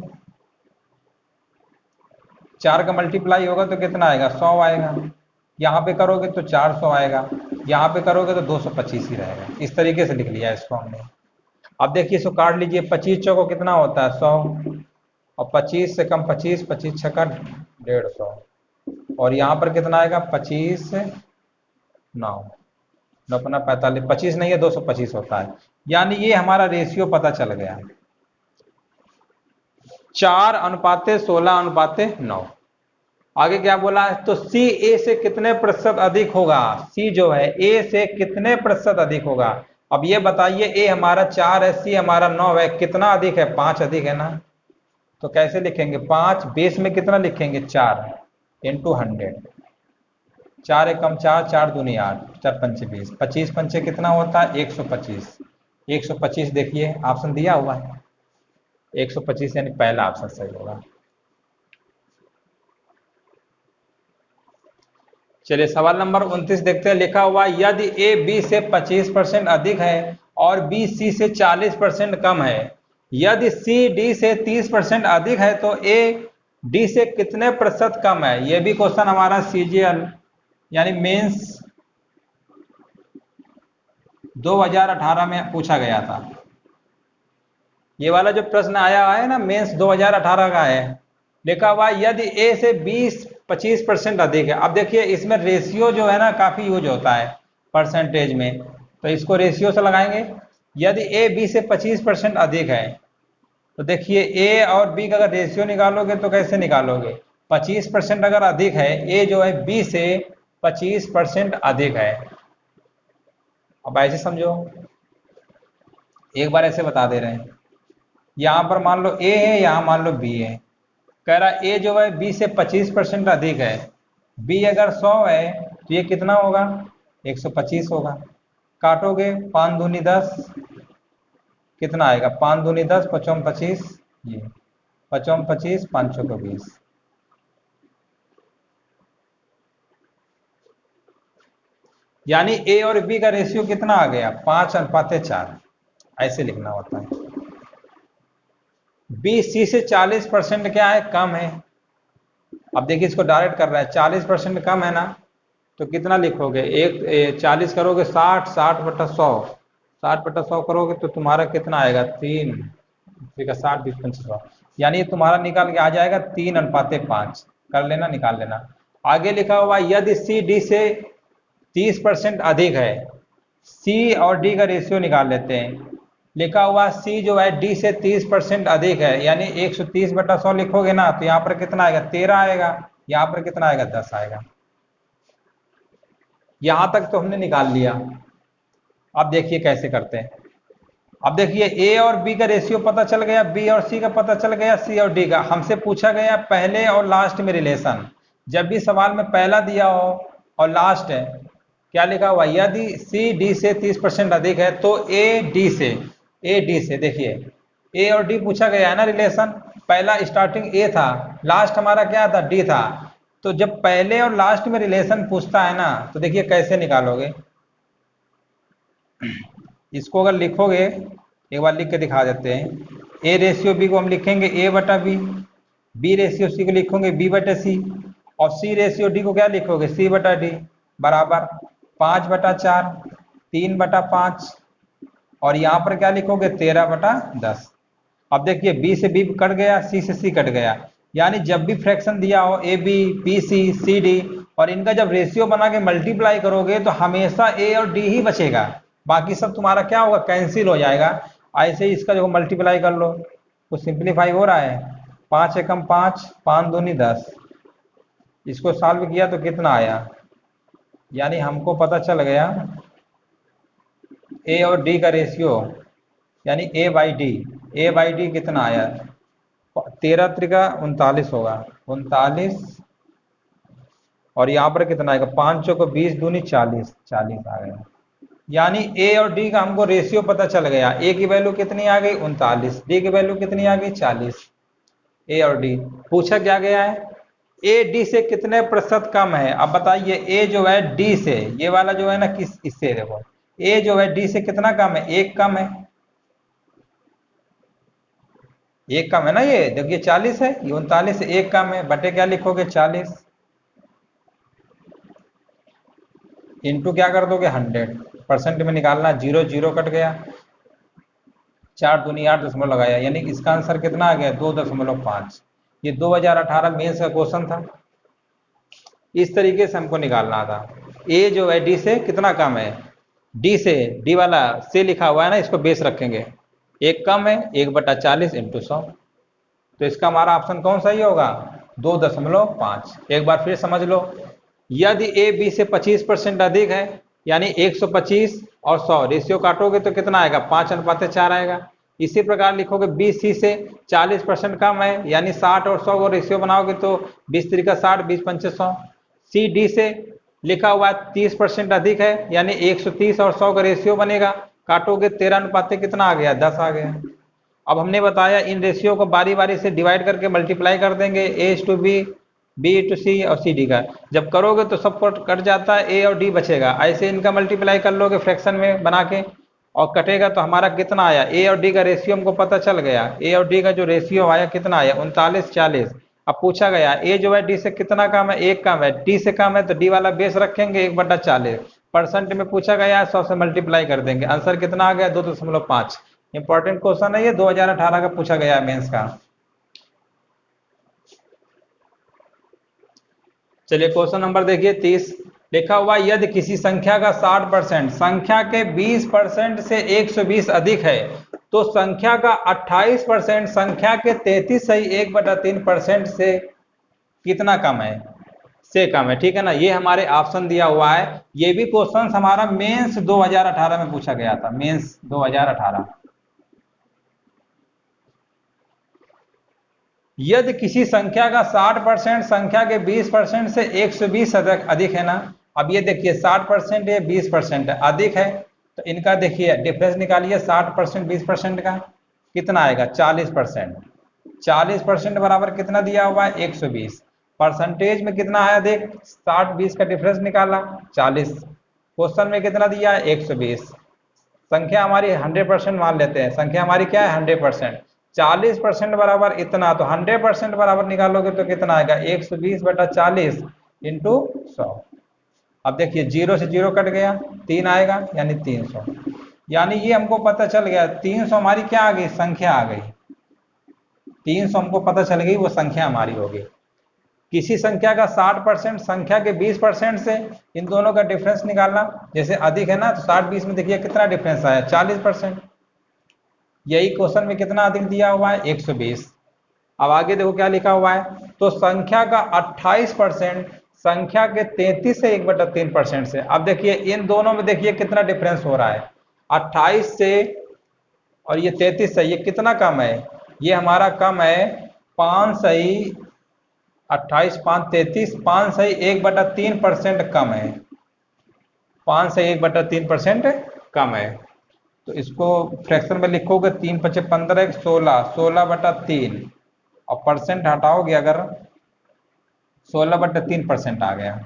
4 का मल्टीप्लाई होगा तो कितना आएगा? 100 आएगा। यहाँ पे करोगे तो 400 आएगा, यहाँ पे करोगे तो 225 ही रहेगा। इस तरीके से लिख लिया इसको हमने। अब देखिए इसको काट लीजिए, 25 चौको कितना होता है? 100, और 25 से कम 25, 25 छक्का 150, और यहाँ पर कितना आएगा? 25 9 9 45, 25 नहीं है 225 होता है। यानी ये हमारा रेशियो पता चल गया, 4:16:9। आगे क्या बोला है? तो सी ए से कितने प्रतिशत अधिक होगा? सी जो है ए से कितने प्रतिशत अधिक होगा? अब ये बताइए, ए हमारा 4 है, सी हमारा 9 है, कितना अधिक है? 5 अधिक है ना। तो कैसे लिखेंगे? 5 बेस में कितना लिखेंगे? 4 इंटू 100, 4 एकम 4, 4 दूनी 8, 4 पंचे 20, 25 पंचे कितना होता है? 125। 125 देखिए ऑप्शन दिया हुआ है 125, यानी पहला ऑप्शन सही होगा। चलिए सवाल नंबर 29 देखते हैं, लिखा हुआ यदि ए बी से 25% अधिक है और बी सी से 40% कम है, यदि सी डी से 30% अधिक है, तो ए डी से कितने प्रतिशत कम है? यह भी क्वेश्चन हमारा सीजीएल यानी मेंस 2018 में पूछा गया था। ये वाला जो प्रश्न आया है ना, मेंस 2018 का है। लिखा हुआ यदि ए से 20-25% अधिक है। अब देखिए इसमें रेशियो जो है ना काफी यूज होता है परसेंटेज में, तो इसको रेशियो से लगाएंगे। यदि ए बी से 25% अधिक है, तो देखिए ए और बी का अगर रेशियो निकालोगे तो कैसे निकालोगे? 25% अगर अधिक है, ए जो है बी से 25% अधिक है। अब ऐसे समझो, एक बार ऐसे बता दे रहे हैं, यहां पर मान लो ए है, यहां मान लो बी है। कह रहा ए जो है बी से 25% अधिक है, बी अगर 100 है तो ये कितना होगा? 125 होगा। काटोगे 5 दूनी 10, कितना आएगा? 5 दूनी 10, 5 25, ये 5 25, 5 चौको 20। यानी ए और बी का रेशियो कितना आ गया? 5:4। ऐसे लिखना होता है। बी सी से 40% क्या है? कम है। अब देखिए इसको डायरेक्ट कर रहा है, 40% कम है ना, तो कितना लिखोगे? 40 करोगे 60, 60/100, 60/100 करोगे तो तुम्हारा कितना आएगा? 3, 60, 20, 25, 100, यानी तुम्हारा निकाल के आ जाएगा 3:5। कर लेना, निकाल लेना। आगे लिखा हुआ यदि सी डी से 30% अधिक है, सी और डी का रेशियो निकाल लेते हैं। लिखा हुआ सी जो है डी से 30% अधिक है, यानी 130/100 लिखोगे ना तो यहाँ पर कितना आएगा 13 आएगा, यहाँ पर कितना आएगा 10 आएगा। यहां तक तो हमने निकाल लिया। अब देखिए कैसे करते हैं। अब देखिए ए और बी का रेशियो पता चल गया, बी और सी का पता चल गया, सी और डी का। हमसे पूछा गया पहले और लास्ट में रिलेशन। जब भी सवाल में पहला दिया हो और लास्ट है, क्या लिखा हुआ, यदि सी डी से 30% अधिक है तो ए डी से देखिए ए और डी पूछा गया है ना रिलेशन। पहला स्टार्टिंग ए था, लास्ट हमारा क्या था डी था। तो जब पहले और लास्ट में रिलेशन पूछता है ना तो देखिए कैसे निकालोगे। इसको अगर लिखोगे, एक बार लिख के दिखा देते हैं। ए रेशियो बी को हम लिखेंगे ए बटा बी, बी रेशियो सी को लिखोगे बी बटा सी, और सी रेशियो डी को क्या लिखोगे सी बटा डी, बराबर 5/4, 3/5, और यहाँ पर क्या लिखोगे 13/10। अब देखिए बी से बी कट गया, सी से सी कट गया, यानी जब भी फ्रैक्शन दिया हो A B B C C D और इनका जब रेशियो बना के मल्टीप्लाई करोगे तो हमेशा ए और डी ही बचेगा, बाकी सब तुम्हारा क्या होगा कैंसिल हो जाएगा। ऐसे ही इसका जो मल्टीप्लाई कर लो, कुछ सिंप्लीफाई हो रहा है, 5 एकम 5, 5 दूनी 10। इसको सॉल्व किया तो कितना आया, यानी हमको पता चल गया ए और डी का रेशियो, यानी ए बाई डी कितना आया, 13 त्रिका 39 होगा, 39, और यहाँ पर कितना आएगा 5 चौको 20 दूनी 40, 40 आ गया। यानी ए और डी का हमको रेशियो पता चल गया। ए की वैल्यू कितनी आ गई 39, डी की वैल्यू कितनी आ गई 40। ए और डी पूछा क्या गया है, ए डी से कितने प्रतिशत कम है। अब बताइए ए जो है डी से, ये वाला जो है ना किस इससे देखो, ए जो है डी से कितना कम है, एक कम है, एक कम है ना, ये देखिए 40 है, ये 39 से एक कम है, बटे क्या लिखोगे 40, इंटू क्या कर दोगे 100%, में निकालना, 0 0 कट गया, 4 दूनी 8 दशमलव लगाया, यानी इसका आंसर कितना आ गया 2.5। ये 2018 मेंस का क्वेश्चन था। इस तरीके से हमको निकालना था। ए जो है डी से कितना कम है, डी से, डी वाला से लिखा हुआ है ना, इसको बेस रखेंगे, एक कम है 1/40 इंटू 100। तो इसका हमारा ऑप्शन कौन सा ही होगा 2.5। एक बार फिर समझ लो, यदि ए बी से 25% अधिक है, यानी 125 और 100 रेशियो काटोगे तो कितना आएगा 5:4 आएगा। इसी प्रकार लिखोगे बी सी से 40% कम है, यानी 60 और 100 को रेशियो बनाओगे तो 20 त्रिका 60, 20 पंचे 100। सी डी से लिखा हुआ 30% अधिक है, यानी 130 और 100 का रेशियो बनेगा, काटोगे 13 कितना आ गया 10 आ गया। अब हमने बताया इन रेशियो को बारी बारी से डिवाइड करके मल्टीप्लाई कर देंगे, ए टू बी, बी टू सी और सी डी का। जब करोगे तो सब कट जाता है, ए और डी बचेगा। ऐसे इनका मल्टीप्लाई कर लोगे फ्रैक्शन में बना के और कटेगा तो हमारा कितना आया, ए और डी का रेशियो हमको पता चल गया। ए और डी का जो रेशियो आया कितना आया 39 40। अब पूछा गया ए जो है डी से कितना कम है, एक कम है, डी से कम है तो डी वाला बेस रखेंगे 1/40, परसेंट में पूछा गया 100 से मल्टीप्लाई कर देंगे, आंसर कितना आ गया 2.5। इंपॉर्टेंट क्वेश्चन है ये, 2018 का पूछा गया है मेंस का। चलिए क्वेश्चन नंबर देखिए 30, लिखा हुआ यदि किसी संख्या का 60% संख्या के 20% से 120 अधिक है तो संख्या का 28% संख्या के 33.1/3% से कितना कम है, से कम है। ठीक है ना, ये हमारे ऑप्शन दिया हुआ है। ये भी क्वेश्चन हमारा मेंस 2018 में पूछा गया था, मेंस 2018। यदि किसी संख्या का 60% संख्या के 20% से 120 अधिक है ना। अब ये देखिए 60% है 20% है, अधिक है, तो इनका देखिए डिफरेंस निकालिए, 60% 20% का कितना आएगा 40%। 40% बराबर कितना दिया हुआ है 120, परसेंटेज में कितना आया देख, 60 20 का डिफरेंस निकाला 40, क्वेश्चन में कितना दिया है 120। संख्या हमारी 100% मान लेते हैं, संख्या हमारी क्या है 100%, 40% बराबर इतना, तो 100% बराबर निकालोगे तो कितना आएगा 120/40 इंटू 100। अब देखिए 0 से 0 कट गया, 3 आएगा यानी 300। यानी ये हमको पता चल गया 300 हमारी क्या आ गई, संख्या आ गई। 300 हमको पता चल गई वो संख्या हमारी होगी। किसी संख्या का 60% संख्या के 20% से इन दोनों का डिफरेंस निकालना, जैसे अधिक है ना तो 60 20 में देखिए कितना डिफरेंस आया 40%। यही क्वेश्चन में कितना अधिक दिया हुआ है, 120। अब आगे देखो क्या लिखा हुआ है, तो संख्या का 28% संख्या के 33 से 1/3% से। अब देखिए इन दोनों में देखिए कितना डिफरेंस हो रहा है, 28 से और ये 33 से, ये कितना कम है, ये हमारा कम है 5 सही 28 5 33, 5 सही 1/3% कम है, 5 से 1/3% कम है। तो इसको फ्रैक्शन में लिखोगे 3 5 15 16, 16/3 और परसेंट हटाओगे अगर 16/3% आ गया।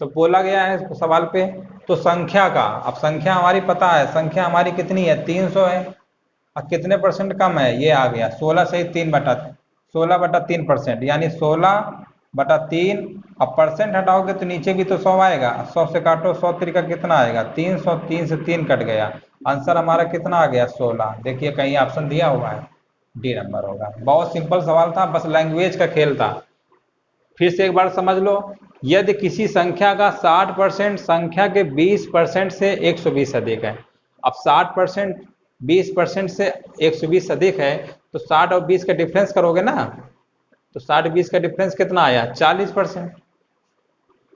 तो बोला गया है सवाल पे, तो संख्या का, अब संख्या हमारी पता है, संख्या हमारी कितनी है 300 है, और कितने परसेंट कम है, ये आ गया 16 से 16/3%, यानी 16/3। अब परसेंट हटाओगे तो नीचे भी तो 100 आएगा, 100 से काटो 100 तरीका कितना आएगा 300, 3 से 3 कट गया, आंसर हमारा कितना आ गया 16। देखिए कहीं ऑप्शन दिया हुआ है, डी नंबर होगा। बहुत सिंपल सवाल था, बस लैंग्वेज का खेल था। फिर से एक बार समझ लो, यदि किसी संख्या का 60% संख्या के 20% से 120 अधिक है। अब 60% 20% से 120 अधिक है, तो 60 और 20 का डिफरेंस करोगे ना, तो 60-20 का डिफरेंस कितना आया 40%,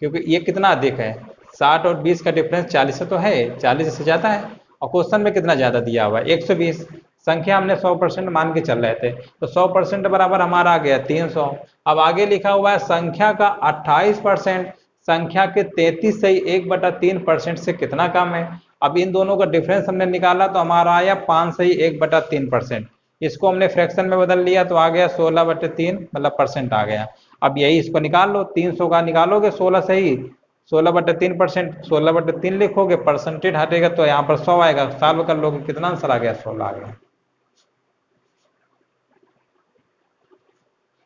क्योंकि ये कितना अधिक है, 60 और 20 का डिफरेंस 40 से तो है, 40 से ज़्यादा है, और क्वेश्चन में कितना ज़्यादा दिया हुआ है 120। संख्या हमने 100% मान के चल रहे थे, तो 100% बराबर हमारा आ गया 300। अब आगे लिखा हुआ है संख्या का 28% संख्या के 33 से 1/3% से कितना कम है। अब इन दोनों का डिफरेंस हमने निकाला तो हमारा आया 5 से 1/3%। इसको हमने फ्रैक्शन में बदल लिया तो आ गया 16/3, मतलब परसेंट आ गया। अब यही इसको निकाल लो, 300 का निकालोगे 16 से ही 16/3%, 16/3 लिखोगे, परसेंटेज हटेगा तो यहाँ पर 100 आएगा, सॉल्व कर लोगे कितना आंसर आ गया 16 आ गया।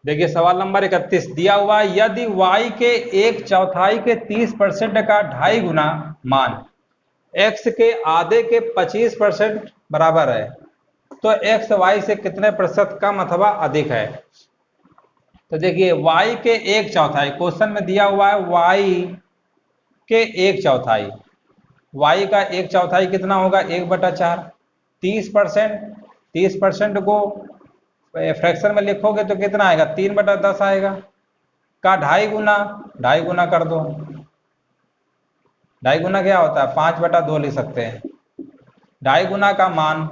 देखिए सवाल नंबर 31 दिया हुआ है, यदि y के 1/4 के 30% का 2.5 गुना मान x के आधे के 25% बराबर है, तो x y से कितने प्रतिशत कम अथवा अधिक है। तो देखिए y के 1/4, क्वेश्चन में दिया हुआ है y के 1/4, y का 1/4 कितना होगा 1/4, 30%, 30% को फ्रैक्शन में लिखोगे तो कितना आएगा 3/10 आएगा, का 2.5 गुना, 2.5 गुना कर दो, 2.5 गुना क्या होता है 5/2 लिख सकते हैं। 2.5 गुना का मान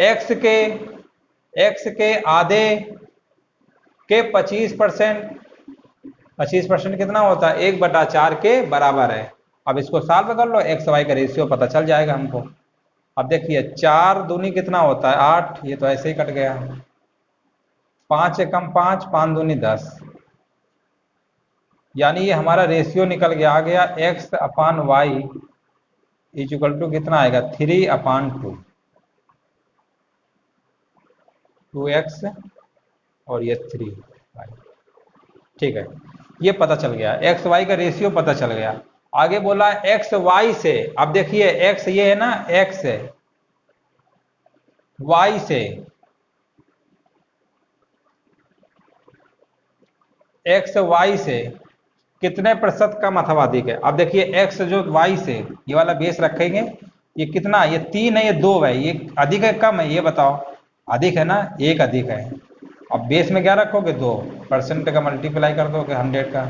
x के आधे के 25%, 25% कितना होता है 1/4 के बराबर है। अब इसको सॉल्व कर लो, एक्स वाई का रेशियो पता चल जाएगा हमको। अब देखिए 4 दूनी कितना होता है 8, ये तो ऐसे ही कट गया, 5 से कम 5, 5 दूनी 10, यानी ये हमारा रेशियो निकल गया, आ गया x/y इज इक्वल टू कितना आएगा 3/2, 2x और ये 3y। ठीक है, ये पता चल गया, एक्स वाई का रेशियो पता चल गया। आगे बोला एक्स वाई से, अब देखिए एक्स ये है ना, एक्स है, वाई से, एक्स वाई से कितने प्रतिशत कम अथवा अधिक है। अब देखिए एक्स जो वाई से, ये वाला बेस रखेंगे, ये कितना, ये 3 है, ये 2 है, ये अधिक है कम है, ये बताओ। अधिक है ना, 1 अधिक है। अब बेस में क्या रखोगे 2, परसेंट का मल्टीप्लाई कर दोगे 100 का,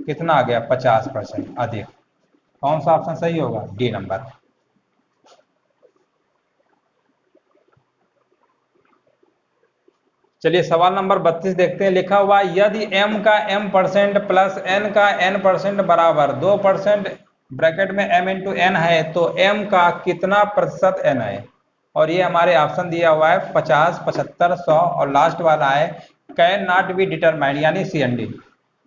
कितना आ गया 50% अधिक। कौन सा ऑप्शन सही होगा, डी नंबर। चलिए सवाल नंबर 32 देखते हैं, लिखा हुआ यदि m का m% प्लस n का n% बराबर 2% ब्रैकेट में m इंटू n है, तो m का कितना प्रतिशत n है। और ये हमारे ऑप्शन दिया हुआ है 50, 75, 100 और लास्ट वाला है कैन नॉट बी डिटरमाइंड, यानी CND।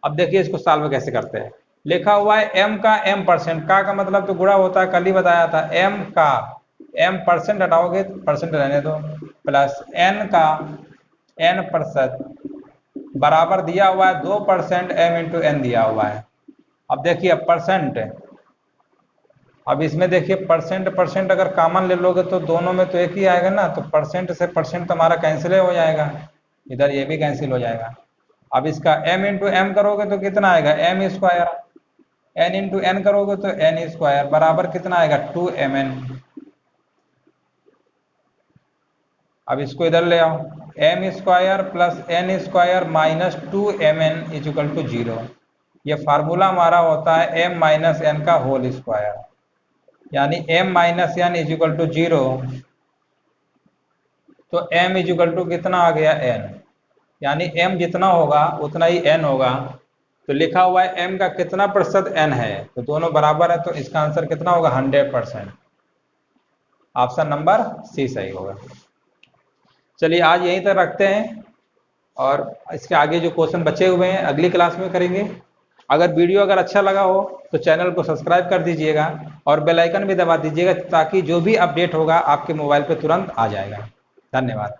अब देखिए इसको सॉल्व कैसे करते हैं, लिखा हुआ है m का m% का मतलब तो गुणा होता है, कल ही बताया था, m का m% हटाओगे परसेंट रहने दो, प्लस n का n% बराबर दिया हुआ है 2% m इंटू n दिया हुआ है। अब देखिए परसेंट, अब इसमें देखिए परसेंट अगर कॉमन ले लोगे तो दोनों में तो एक ही आएगा ना, तो परसेंट से परसेंट तो हमारा कैंसिल हो जाएगा, इधर ये भी कैंसिल हो जाएगा। अब इसका m इंटू m करोगे तो कितना आएगा m square, n into n करोगे तो n स्क्वायर बराबर कितना आएगा 2mn। अब इसको इधर ले आओ, M square plus N square minus 2mn is equal to 0। ये फार्मूला हमारा होता है m माइनस एन का होल स्क्वायर, यानी m minus N is equal to 0। तो m इज इक्वल टू कितना आ गया n, यानी m जितना होगा उतना ही n होगा। तो लिखा हुआ है m का कितना प्रतिशत n है, तो दोनों बराबर है, तो इसका आंसर कितना होगा 100%। ऑप्शन नंबर सी सही होगा। चलिए आज यहीं तक रखते हैं, और इसके आगे जो क्वेश्चन बचे हुए हैं अगली क्लास में करेंगे। अगर वीडियो अगर अच्छा लगा हो तो चैनल को सब्सक्राइब कर दीजिएगा और बेल आइकन भी दबा दीजिएगा, ताकि जो भी अपडेट होगा आपके मोबाइल पे तुरंत आ जाएगा। धन्यवाद।